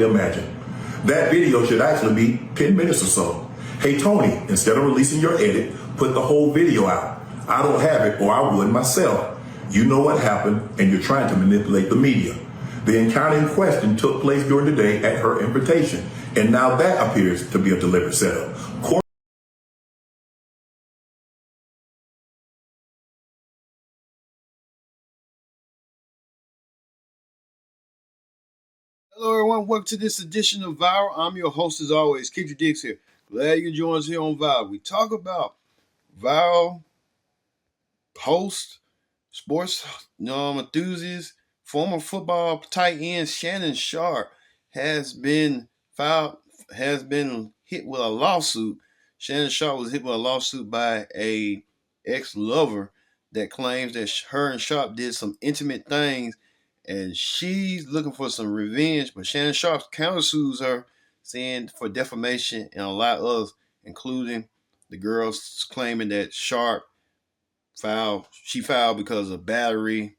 imagine. That video should actually be 10 minutes or so. Hey Tony, instead of releasing your edit, put the whole video out. I don't have it, or I would myself. You know what happened, and you're trying to manipulate the media. The encounter in question took place during the day at her invitation, and now that appears to be a deliberate setup. Hello everyone, welcome to this edition of Viral. I'm your host as always, Keith Dix here. Glad you can join us here on Viral. We talk about viral host, sports enthusiast, former football tight end Shannon Sharpe has been hit with a lawsuit. Shannon Sharpe was hit with a lawsuit by a ex-lover that claims that her and Sharpe did some intimate things, and she's looking for some revenge. But Shannon Sharpe countersues her, saying for defamation and a lot of others, including the girls claiming that Sharpe filed because of battery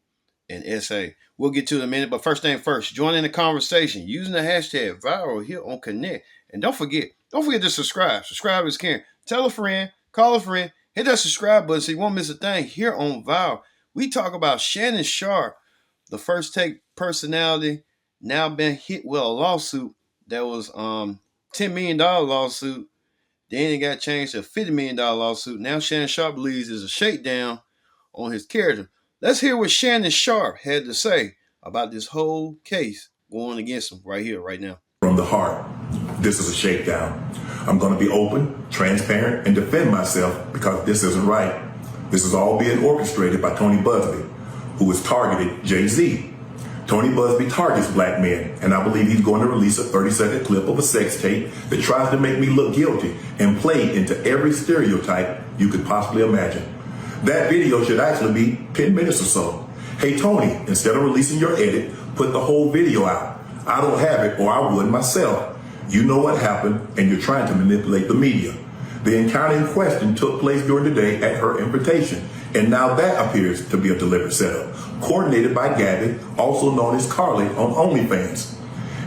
and SA. We'll get to it in a minute, but first thing first, join in the conversation using the hashtag viral here on Connect. And don't forget to subscribe. Subscribe is caring. Tell a friend, call a friend, hit that subscribe button so you won't miss a thing here on Viral. We talk about Shannon Sharpe, the First Take personality, now been hit with a lawsuit that was $10 million lawsuit. Then it got changed to a $50 million lawsuit. Now Shannon Sharpe believes there's a shakedown on his character. Let's hear what Shannon Sharpe had to say about this whole case going against him right here, right now. From the heart, this is a shakedown. I'm going to be open, transparent, and defend myself because this isn't right. This is all being orchestrated by Tony Busby, who has targeted Jay-Z. Tony Busby targets black men, and I believe he's going to release a 30-second clip of a sex tape that tries to make me look guilty and play into every stereotype you could possibly imagine. That video should actually be 10 minutes or so. Hey Tony, instead of releasing your edit, put the whole video out. I don't have it, or I would myself. You know what happened, and you're trying to manipulate the media. The encounter in question took place during the day at her invitation, and now that appears to be a deliberate setup, coordinated by Gabby, also known as Carly on OnlyFans.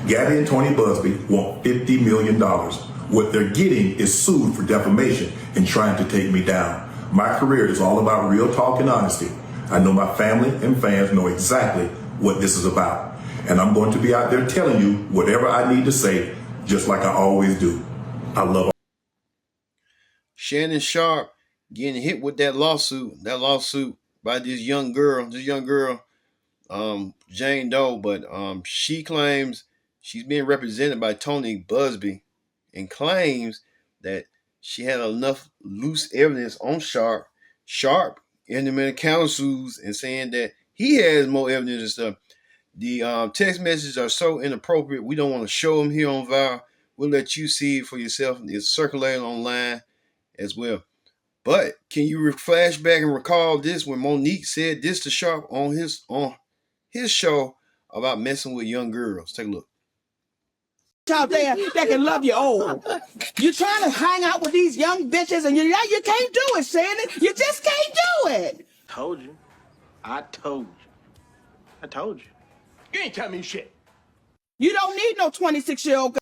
Gabby and Tony Busby want $50 million. What they're getting is sued for defamation and trying to take me down. My career is all about real talk and honesty. I know my family and fans know exactly what this is about. And I'm going to be out there telling you whatever I need to say, just like I always do. I love Shannon Sharpe getting hit with that lawsuit by this young girl, Jane Doe, but she claims she's being represented by Tony Busby and claims that she had enough loose evidence on Sharpe in the countersuits and saying that he has more evidence and stuff. The text messages are so inappropriate. We don't want to show them here on Viral. We'll let you see it for yourself. It's circulating online as well. But can you flash back and recall this when Monique said this to Sharpe on his show about messing with young girls? Take a look. Out there that can love you old. You're trying to hang out with these young bitches and you can't do it, Shannon. You just can't do it. Told you. I told you. You ain't tell me shit. You don't need no 26-year-old.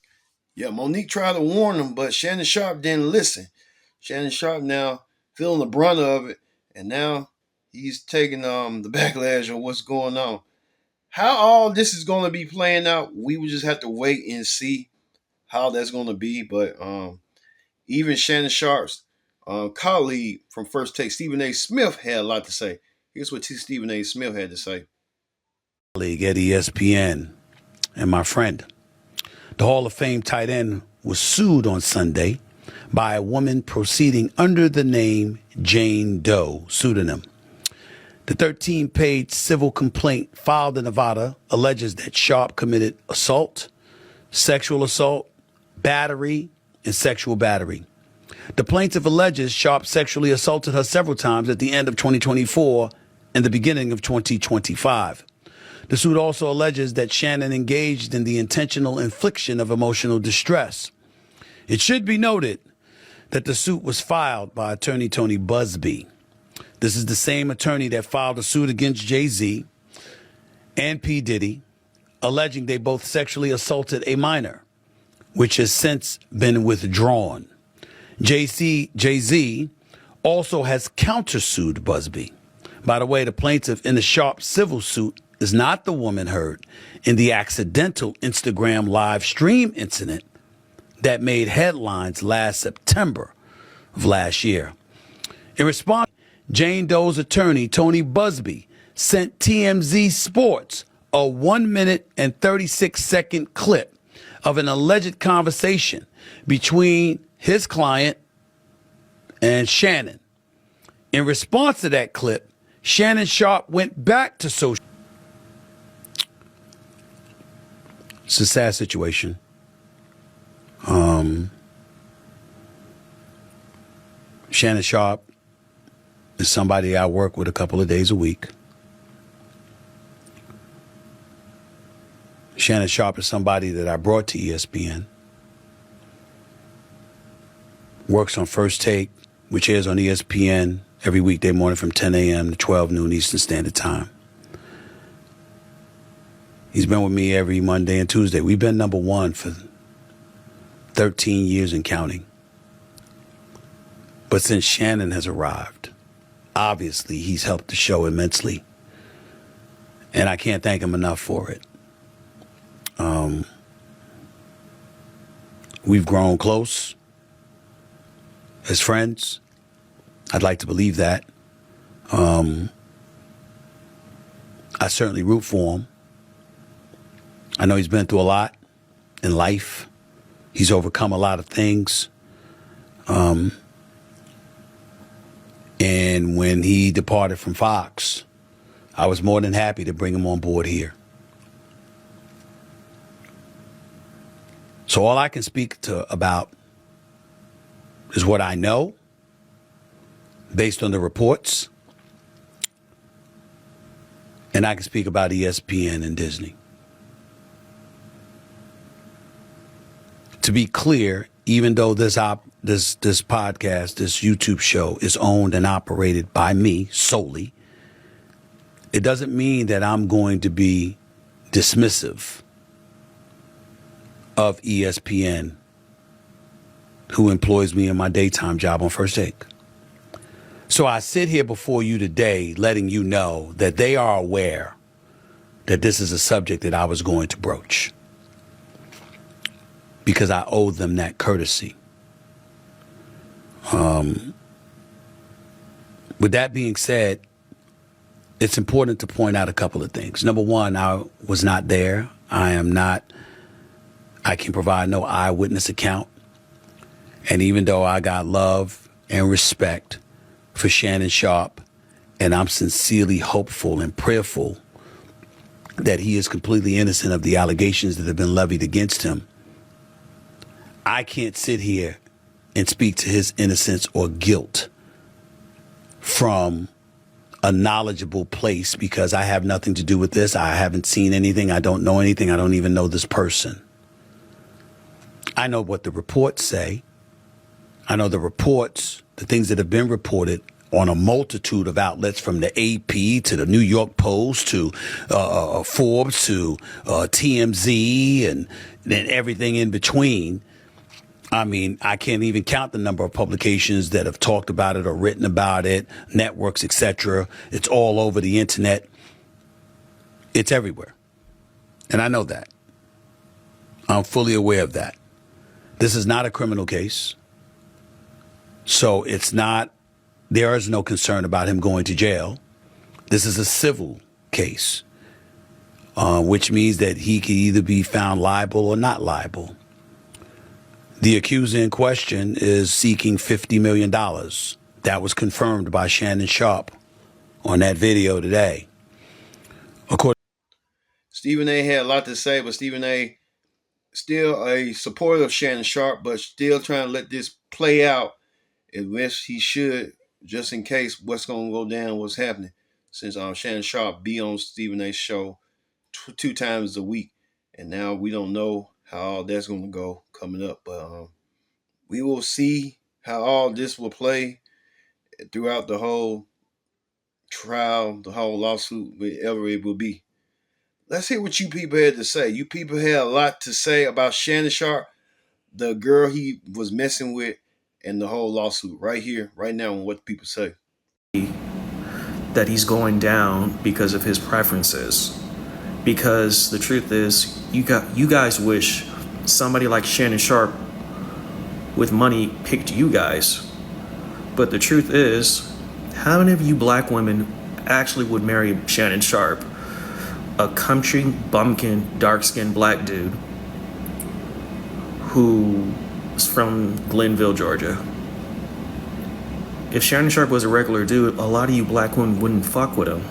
Yeah, Monique tried to warn him, but Shannon Sharpe didn't listen. Shannon Sharpe now feeling the brunt of it, and now he's taking the backlash of what's going on. How all this is going to be playing out, we will just have to wait and see how that's going to be. But even Shannon Sharpe's colleague from First Take, Stephen A. Smith, had a lot to say. Here's what Stephen A. Smith had to say. Colleague at ESPN and my friend, the Hall of Fame tight end, was sued on Sunday by a woman proceeding under the name Jane Doe pseudonym. The 13-page civil complaint filed in Nevada alleges that Sharpe committed assault, sexual assault, battery, and sexual battery. The plaintiff alleges Sharpe sexually assaulted her several times at the end of 2024 and the beginning of 2025. The suit also alleges that Shannon engaged in the intentional infliction of emotional distress. It should be noted that the suit was filed by attorney Tony Busby. This is the same attorney that filed a suit against Jay-Z and P. Diddy, alleging they both sexually assaulted a minor, which has since been withdrawn. Jay-Z also has countersued Busby. By the way, the plaintiff in the Sharpe civil suit is not the woman heard in the accidental Instagram live stream incident that made headlines last September of last year. In response, Jane Doe's attorney, Tony Busby, sent TMZ Sports a 1 minute and 36-second clip of an alleged conversation between his client and Shannon. In response to that clip, Shannon Sharpe went back to social. It's a sad situation. Shannon Sharpe is somebody I work with a couple of days a week. Shannon Sharpe is somebody that I brought to ESPN. Works on First Take, which airs on ESPN every weekday morning from 10 a.m. to 12 noon Eastern Standard Time. He's been with me every Monday and Tuesday. We've been number one for 13 years and counting. But since Shannon has arrived, obviously he's helped the show immensely. And I can't thank him enough for it. We've grown close as friends. I'd like to believe that. I certainly root for him. I know he's been through a lot in life. He's overcome a lot of things. And when he departed from Fox, I was more than happy to bring him on board here. So all I can speak about is what I know based on the reports. And I can speak about ESPN and Disney. To be clear, even though this podcast, this YouTube show is owned and operated by me solely, it doesn't mean that I'm going to be dismissive of ESPN, who employs me in my daytime job on First Take. So I sit here before you today letting you know that they are aware that this is a subject that I was going to broach, because I owe them that courtesy. With that being said, it's important to point out a couple of things. Number one, I was not there. I can provide no eyewitness account. And even though I got love and respect for Shannon Sharpe, and I'm sincerely hopeful and prayerful that he is completely innocent of the allegations that have been levied against him, I can't sit here and speak to his innocence or guilt from a knowledgeable place, because I have nothing to do with this. I haven't seen anything. I don't know anything. I don't even know this person. I know what the reports say. I know the reports, the things that have been reported on a multitude of outlets, from the AP to the New York Post to Forbes to TMZ and then everything in between. I mean, I can't even count the number of publications that have talked about it or written about it, networks, etc. It's all over the internet. It's everywhere. And I know that. I'm fully aware of that. This is not a criminal case. So there is no concern about him going to jail. This is a civil case, which means that he could either be found liable or not liable. The accuser in question is seeking $50 million. That was confirmed by Shannon Sharpe on that video today. Stephen A. had a lot to say, but Stephen A. still a supporter of Shannon Sharpe, but still trying to let this play out as best he should, just in case what's going to go down, what's happening, since Shannon Sharpe be on Stephen A.'s show two times a week, and now we don't know how all that's going to go coming up, but we will see how all this will play throughout the whole trial, the whole lawsuit, whatever it will be. let's hear what you people had to say. You people had a lot to say about Shannon Sharpe, the girl he was messing with, and the whole lawsuit right here, right now, on what people say. That he's going down because of his preferences. Because the truth is, you guys wish somebody like Shannon Sharpe with money picked you guys. But the truth is, how many of you black women actually would marry Shannon Sharpe, a country bumpkin, dark-skinned black dude who is from Glenville, Georgia? If Shannon Sharpe was a regular dude, a lot of you black women wouldn't fuck with him.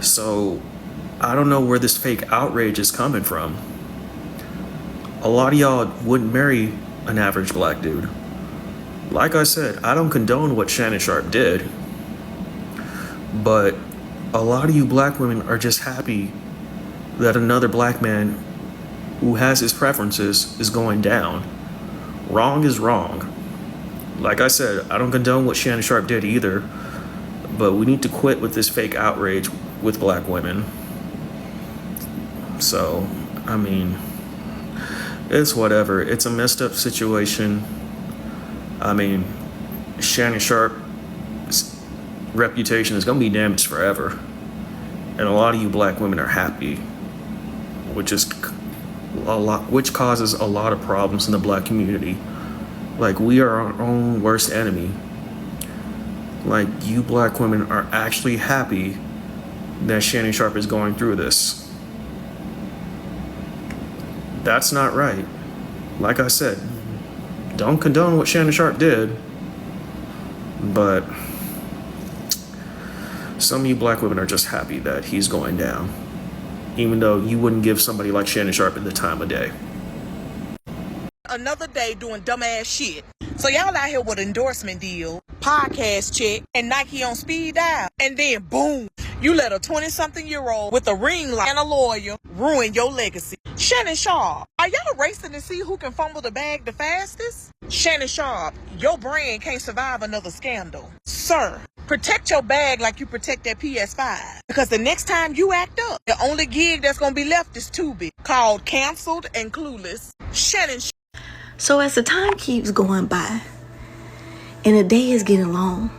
So, I don't know where this fake outrage is coming from. A lot of y'all wouldn't marry an average black dude. Like I said, I don't condone what Shannon Sharpe did. But a lot of you black women are just happy that another black man who has his preferences is going down. Wrong is wrong. Like I said, I don't condone what Shannon Sharpe did either. But we need to quit with this fake outrage with black women. So, I mean, it's whatever. It's a messed up situation. I mean, Shannon Sharpe's reputation is going to be damaged forever. And a lot of you black women are happy, which causes a lot of problems in the black community. Like, we are our own worst enemy. Like, you black women are actually happy that Shannon Sharpe is going through this. That's not right. Like I said, don't condone what Shannon Sharpe did, but some of you black women are just happy that he's going down, even though you wouldn't give somebody like Shannon Sharpe the time of day. Another day doing dumbass shit. So y'all out here with an endorsement deal, podcast check, and Nike on speed dial. And then boom, you let a 20-something-year-old with a ring light and a lawyer ruin your legacy. Shannon Sharpe, are y'all racing to see who can fumble the bag the fastest? Shannon Sharpe, your brand can't survive another scandal. Sir, protect your bag like you protect that PS5. Because the next time you act up, the only gig that's gonna be left is Tubi, called Canceled and Clueless. Shannon Sharpe. So as the time keeps going by and the day is getting long,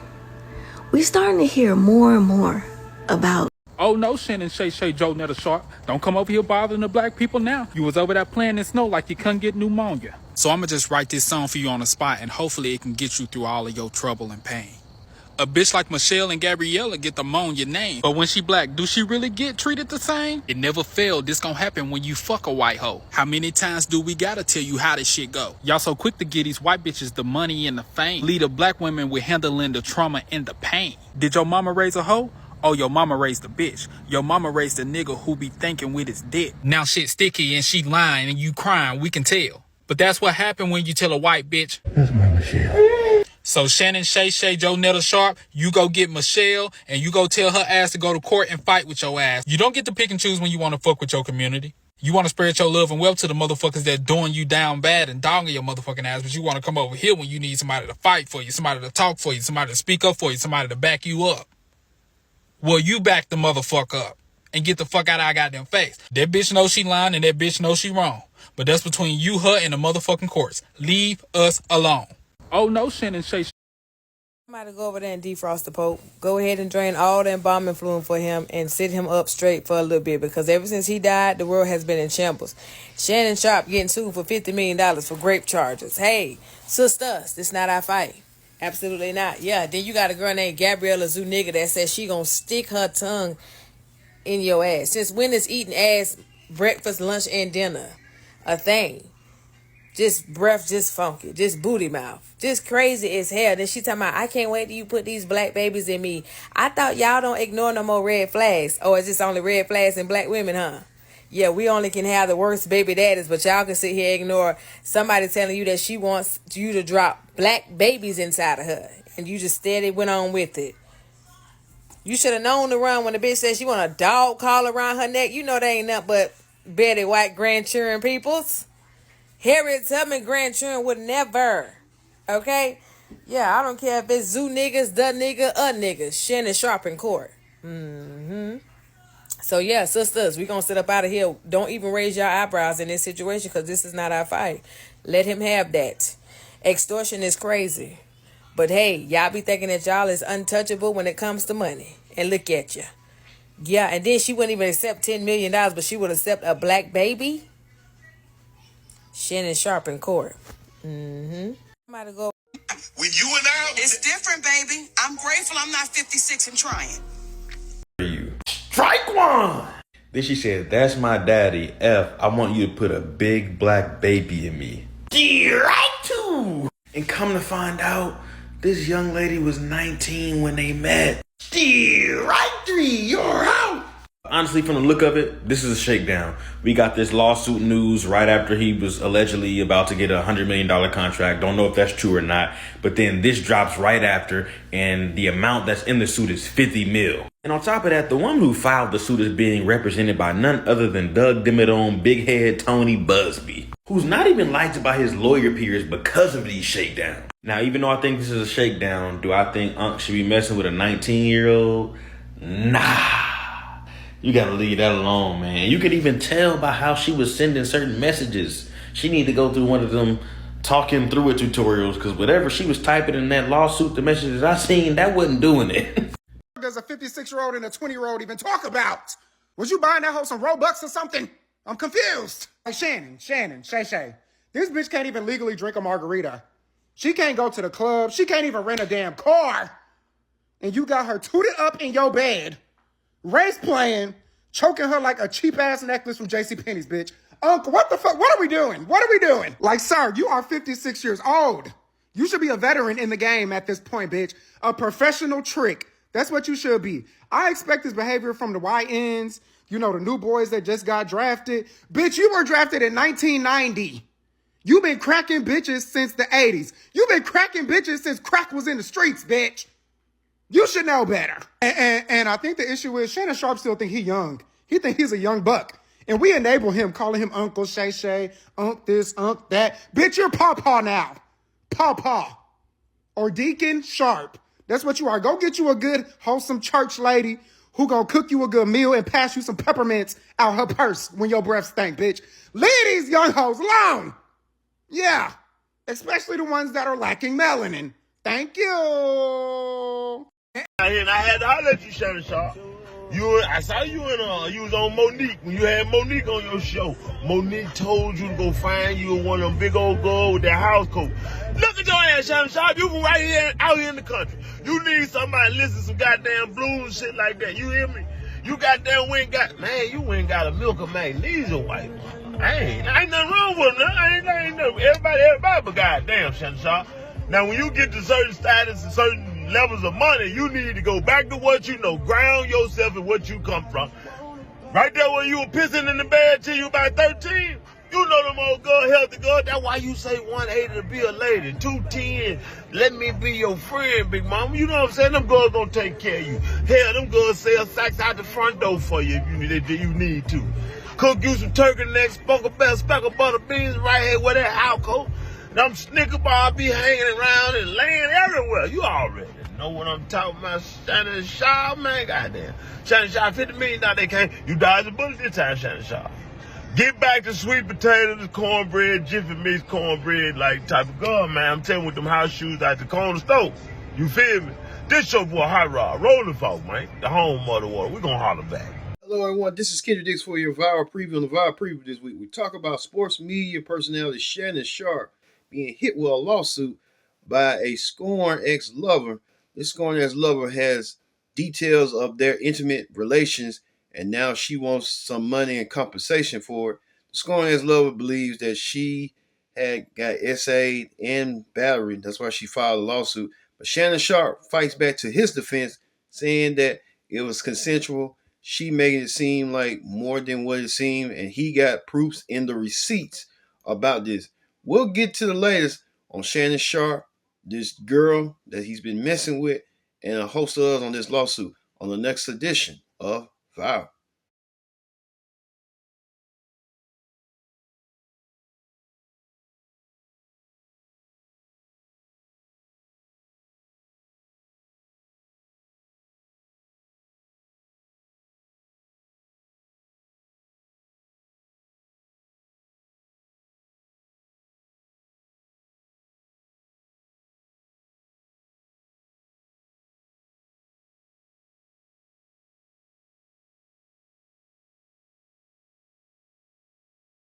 we're starting to hear more and more about. Oh no, Shannon Sharpe, Sharpe. Don't come over here bothering the black people now. You was over there playing in snow like you couldn't get pneumonia. So I'ma just write this song for you on the spot, and hopefully it can get you through all of your trouble and pain. A bitch like Michelle and Gabriella get the moan your name. But when she black, do she really get treated the same? It never failed. This gon' happen when you fuck a white hoe. How many times do we gotta tell you how this shit go? Y'all so quick to get these white bitches the money and the fame. Lead the black women with handling the trauma and the pain. Did your mama raise a hoe? Oh, your mama raised a bitch. Your mama raised a nigga who be thinking with his dick. Now shit sticky and she lying and you crying, we can tell. But that's what happened when you tell a white bitch. That's my Michelle. So Shannon Sharpe, you go get Michelle and you go tell her ass to go to court and fight with your ass. You don't get to pick and choose when you want to fuck with your community. You want to spread your love and wealth to the motherfuckers that doing you down bad and dogging your motherfucking ass, but you want to come over here when you need somebody to fight for you, somebody to talk for you, somebody to speak up for you, somebody to back you up. Well, you back the motherfucker up and get the fuck out of our goddamn face. That bitch knows she lying and that bitch knows she wrong. But that's between you, her, and the motherfucking courts. Leave us alone. Oh no, Shannon Sharpe. Somebody go over there and defrost the Pope. Go ahead and drain all that embalming fluid for him and sit him up straight for a little bit, because ever since he died, the world has been in shambles. Shannon Sharpe getting sued for $50 million for rape charges. Hey, sisters, this not our fight. Absolutely not. Yeah, then you got a girl named Gabriella Zuniga that says she gonna stick her tongue in your ass. Since when is eating ass breakfast, lunch, and dinner a thing? Just breath, just funky, just booty mouth, just crazy as hell. Then she talking about, I can't wait till you put these black babies in me. I thought y'all don't ignore no more red flags. Or is this only red flags in black women, huh? Yeah, we only can have the worst baby daddies, but y'all can sit here and ignore somebody telling you that she wants you to drop black babies inside of her. And you just steady went on with it. You should have known to run when the bitch said she want a dog collar around her neck. You know they ain't nothing but Betty White grandchildren peoples. Harriet Tubman grandchildren would never. Okay? Yeah, I don't care if it's zoo niggas, the nigga, a nigga. Shannon Sharpe in court. So So yeah, sisters, we gonna sit up out of here. Don't even raise your eyebrows in this situation because this is not our fight. Let him have that. Extortion is crazy. But hey, y'all be thinking that y'all is untouchable when it comes to money. And look at you. Yeah, and then she wouldn't even accept $10 million, but she would accept a black baby? Shannon Sharpe in court. Mm-hmm. Somebody go. When you and I... It's different, baby. I'm grateful I'm not 56 and trying. Strike one! Then she said, that's my daddy. F, I want you to put a big black baby in me. Right two! And come to find out, this young lady was 19 when they met. Right three, you're out! Honestly, from the look of it, this is a shakedown. We got this lawsuit news right after he was allegedly about to get a $100 million contract. Don't know if that's true or not. But then this drops right after, and the amount that's in the suit is 50 mil. And on top of that, the woman who filed the suit is being represented by none other than Doug Dimmadome, Big Head Tony Busby, who's not even liked by his lawyer peers because of these shakedowns. Now, even though I think this is a shakedown, do I think Unc should be messing with a 19-year-old? Nah. You gotta leave that alone, man. You could even tell by how she was sending certain messages. She need to go through one of them talking through it tutorials, because whatever she was typing in that lawsuit, the messages I seen, that wasn't doing it. Does a 56-year-old and a 20-year-old even talk about? Was you buying that hoe some Robux or something? I'm confused. Hey, Shannon, Shay. This bitch can't even legally drink a margarita. She can't go to the club. She can't even rent a damn car. And you got her tooted up in your bed, race playing, choking her like a cheap-ass necklace from JCPenney's, bitch. Uncle, what the fuck? What are we doing? Like, sir, you are 56 years old. You should be a veteran in the game at this point, bitch. A professional trick. That's what you should be. I expect this behavior from the YNs, you know, the new boys that just got drafted. Bitch, you were drafted in 1990. You've been cracking bitches since the 80s. You've been cracking bitches since crack was in the streets, bitch. You should know better. And I think the issue is Shannon Sharpe still think he's young. He think he's a young buck. And we enable him, calling him Uncle Shay, Unc this, Unc that. Bitch, you're Pawpaw now. Pawpaw. Or Deacon Sharpe. That's what you are. Go get you a good, wholesome church lady who gonna cook you a good meal and pass you some peppermints out her purse when your breath stink, bitch. Leave these young hoes alone. Yeah. Especially the ones that are lacking melanin. Thank you. And I had to holler at you, Shannon Sharpe. I saw you you was on Monique when you had Monique on your show. Monique told you to go find you one of them big old girls with that house coat. Look at your ass, Shannon Sharpe. You from right here, out here in the country. You need somebody to listen to some goddamn blues and shit like that. You hear me? You goddamn went got a milk of magnesia white. Ain't nothing wrong with them. Ain't nothing. Everybody but goddamn, Shannon Sharpe. Now, when you get to certain status and certain levels of money, you need to go back to what you know. Ground yourself in what you come from. Right there when you were pissing in the bed till you about 13, you know them old girl, healthy girl. That's why you say 180 to be a lady. 210, let me be your friend, big mama. You know what I'm saying? Them girls gonna take care of you. Hell, them girls sell sacks out the front door for you if you need to. Cook you some turkey necks, speckled butter beans right here with that house coat. Them Snicker bars be hanging around and laying everywhere. You already know what I'm talking about. Shannon Sharpe, man, goddamn. Shannon Sharpe, $50 million, they can't. You dodged a bullet this time, Shannon Sharpe. Get back to sweet potatoes, cornbread, Jiffy Mix cornbread, like type of girl, man. I'm telling you, with them house shoes out the corner store. You feel me? This your boy Hot Rod, Rolling Folk, man. The home of the water. We gonna holler back. Hello, everyone. This is Kendrick Dix for your Viral Preview. On the Viral Preview this week, we talk about sports media personality Shannon Sharpe being hit with a lawsuit by a scorned ex-lover. This scorned ex-lover has details of their intimate relations, and now she wants some money and compensation for it. The scorned ex-lover believes that she had got SA'd and battery. That's why she filed a lawsuit. But Shannon Sharpe fights back to his defense, saying that it was consensual. She making it seem like more than what it seemed, and he got proofs in the receipts about this. We'll get to the latest on Shannon Sharpe, this girl that he's been messing with, and a host of others on this lawsuit on the next edition of Viral.